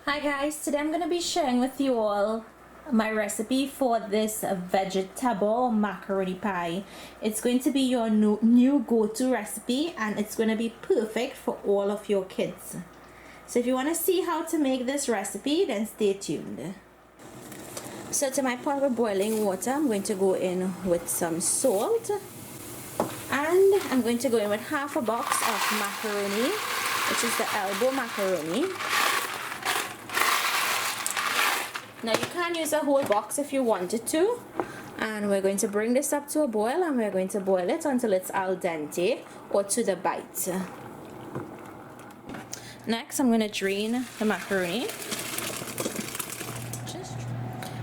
Hi guys, today I'm going to be sharing with you all my recipe for this vegetable macaroni pie. It's going to be your new go-to recipe and it's going to be perfect for all of your kids. So if you want to see how to make this recipe, then stay tuned. So to my pot of boiling water, I'm going to go in with some salt and I'm going to go in with half a box of macaroni, which is the elbow macaroni. Now you can use a whole box if you wanted to, and we're going to bring this up to a boil and we're going to boil it until it's al dente or to the bite. Next I'm going to drain the macaroni.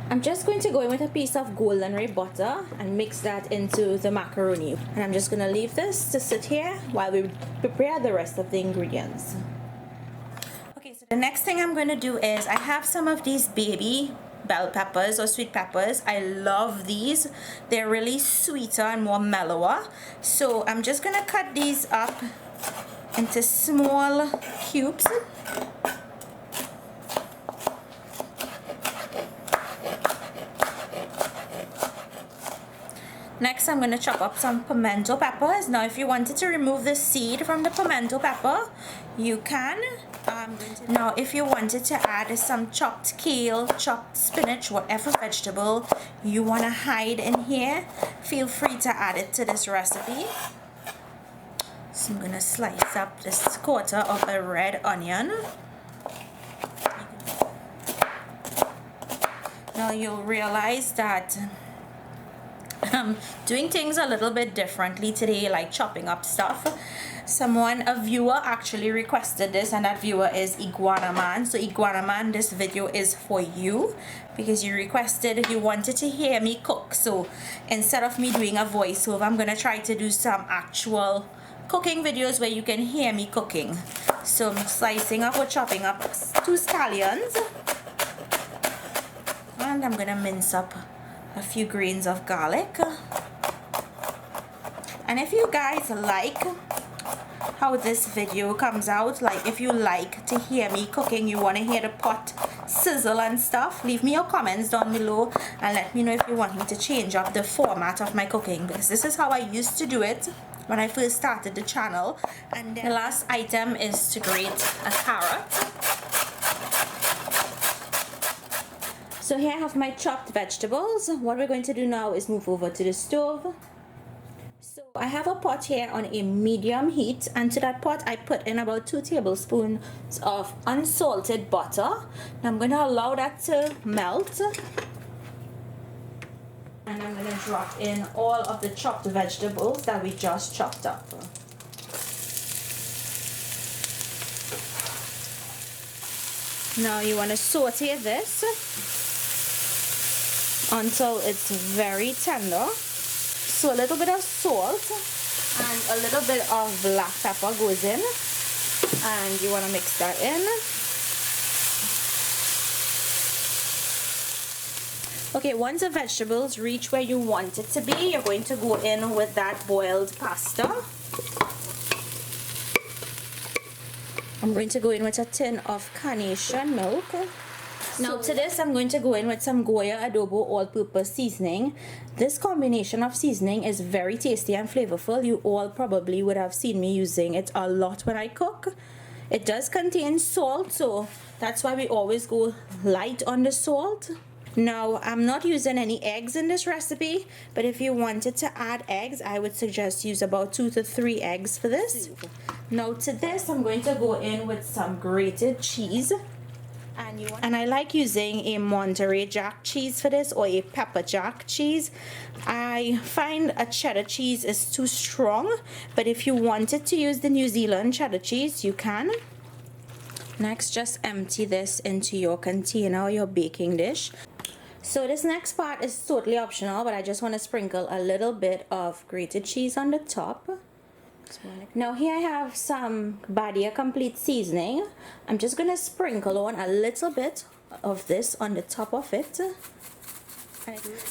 I'm just going to go in with a piece of golden ray butter and mix that into the macaroni, and I'm just going to leave this to sit here while we prepare the rest of the ingredients. So the next thing I'm going to do is I have some of these baby bell peppers or sweet peppers. I love these. They're really sweeter and more mellower. So I'm just going to cut these up into small cubes. Next I'm going to chop up some pimento peppers. Now if you wanted to remove the seed from the pimento pepper, you can. Now if you wanted to add some chopped kale, chopped spinach, whatever vegetable you want to hide in here, feel free to add it to this recipe. So I'm going to slice up this quarter of a red onion. Now you'll realize that I'm doing things a little bit differently today, like chopping up stuff. A viewer actually requested this, and that viewer is Iguana Man. So Iguana Man, this video is for you because you requested, you wanted to hear me cook. So instead of me doing a voiceover, I'm going to try to do some actual cooking videos where you can hear me cooking. So I'm slicing up or chopping up 2 scallions, and I'm going to mince up a few grains of garlic. And if you guys like how this video comes out, like if you like to hear me cooking, you want to hear the pot sizzle and stuff, leave me your comments down below and let me know if you want me to change up the format of my cooking, because this is how I used to do it when I first started the channel. And the last item is to grate a carrot. So here I have my chopped vegetables. What we're going to do now is move over to the stove. So I have a pot here on a medium heat, and to that pot I put in about 2 tablespoons of unsalted butter. Now I'm going to allow that to melt. And I'm going to drop in all of the chopped vegetables that we just chopped up. Now you want to saute this until it's very tender. So a little bit of salt and a little bit of black pepper goes in, and you want to mix that in. Okay, once the vegetables reach where you want it to be, you're going to go in with that boiled pasta. I'm going to go in with a tin of carnation milk. Now to this I'm going to go in with some Goya adobo all-purpose seasoning. This combination of seasoning is very tasty and flavorful. You all probably would have seen me using it a lot when I cook. It does contain salt, so that's why we always go light on the salt. Now I'm not using any eggs in this recipe, but if you wanted to add eggs, I would suggest use about 2 to 3 eggs for this. Now to this I'm going to go in with some grated cheese. And I like using a Monterey Jack cheese for this, or a pepper jack cheese. I find a cheddar cheese is too strong, but if you wanted to use the New Zealand cheddar cheese, you can. Next, just empty this into your container or your baking dish. So this next part is totally optional, but I just want to sprinkle a little bit of grated cheese on the top. Now here I have some Badia complete seasoning. I'm just going to sprinkle on a little bit of this on the top of it.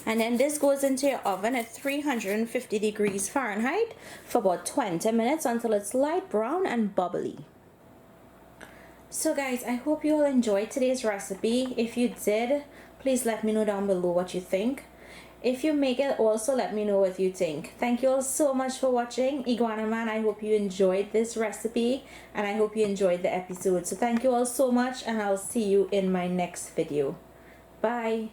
And then this goes into your oven at 350 degrees Fahrenheit for about 20 minutes until it's light brown and bubbly. So guys, I hope you all enjoyed today's recipe. If you did, please let me know down below what you think. If you make it, also let me know what you think. Thank you all so much for watching. Iguana Man, I hope you enjoyed this recipe and I hope you enjoyed the episode. So thank you all so much and I'll see you in my next video. Bye.